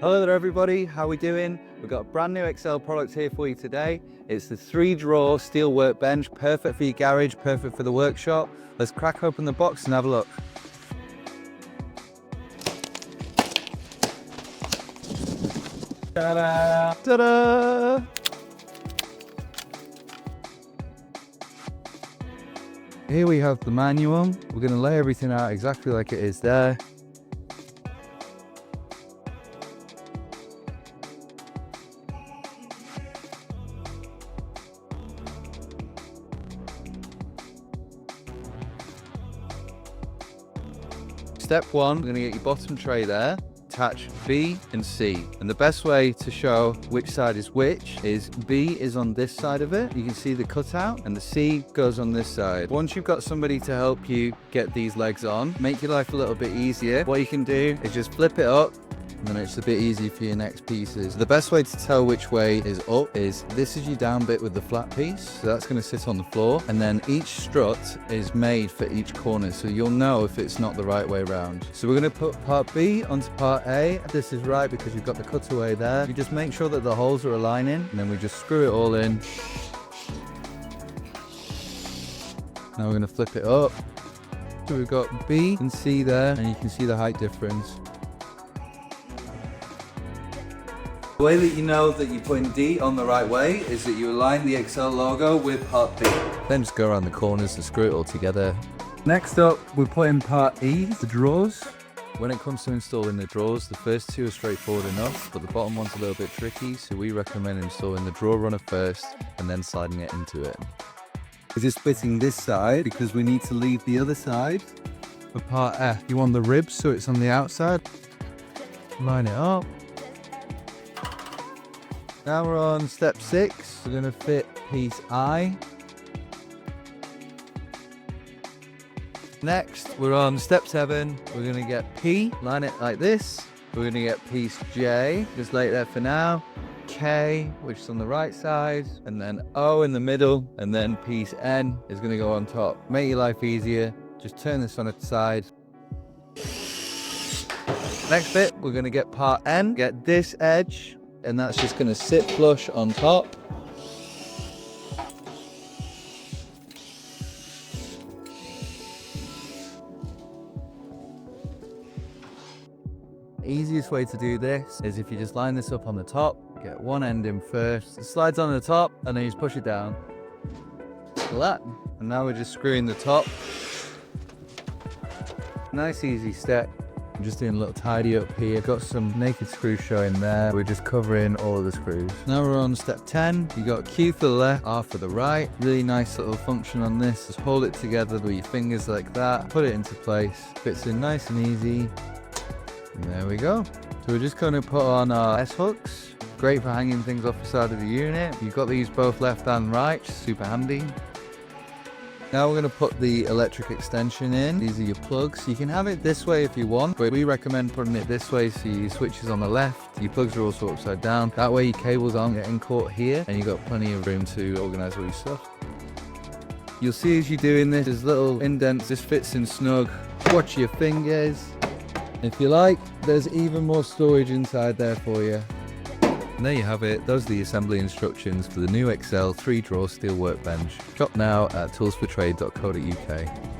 Hello there everybody, how we doing? We've got a brand new Excel product here for you today. It's the 3-drawer steel workbench, perfect for your garage, perfect for the workshop. Let's crack open the box and have a look. Ta-da! Ta-da! Here we have the manual. We're going to lay everything out exactly like it is there. Step 1, we're going to get your bottom tray there, attach B and C. And the best way to show which side is which is B is on this side of it. You can see the cutout, and the C goes on this side. Once you've got somebody to help you get these legs on, make your life a little bit easier. What you can do is just flip it up, and then it's a bit easy for your next pieces. The best way to tell which way is up is this is your down bit with the flat piece. So that's going to sit on the floor, and then each strut is made for each corner, so you'll know if it's not the right way around. So we're going to put part B onto part A. This is right because you've got the cutaway there. You just make sure that the holes are aligning, and then we just screw it all in. Now we're going to flip it up. So we've got B and C there, and you can see the height difference. The way that you know that you're putting D on the right way is that you align the Excel logo with part B. Then just go around the corners and screw it all together. Next up, we're putting part E, the drawers. When it comes to installing the drawers, the first two are straightforward enough, but the bottom one's a little bit tricky, so we recommend installing the drawer runner first and then sliding it into it. We're just splitting this side because we need to leave the other side for part F. You want the ribs so it's on the outside. Line it up. Now we're on step 6. We're going to fit piece I. Next, we're on step 7. We're going to get P, line it like this. We're going to get piece J, just lay it there for now. K, which is on the right side, and then O in the middle, and then piece N is going to go on top. Make your life easier, just turn this on its side. Next bit, we're going to get part N, get this edge, and that's just going to sit flush on top. The easiest way to do this is if you just line this up on the top, get one end in first, it slides on the top, and then you just push it down. Like that. And now we're just screwing the top. Nice easy step. I'm just doing a little tidy up here. Got some naked screws showing there. We're just covering all of the screws. Now we're on step 10. You got Q for the left, R for the right. Really nice little function on this. Just hold it together with your fingers like that. Put it into place. Fits in nice and easy. And there we go. So we're just going to put on our S-hooks. Great for hanging things off the side of the unit. You've got these both left and right. Super handy. Now we're going to put the electric extension in. These are your plugs. You can have it this way if you want, but we recommend putting it this way so your switch is on the left. Your plugs are also upside down. That way your cables aren't getting caught here, and you've got plenty of room to organize all your stuff. You'll see as you're doing this, there's little indents. This fits in snug. Watch your fingers. If you like, there's even more storage inside there for you. And there you have it. Those are the assembly instructions for the new Excel 3-drawer steel workbench. Shop now at toolsfortrade.co.uk.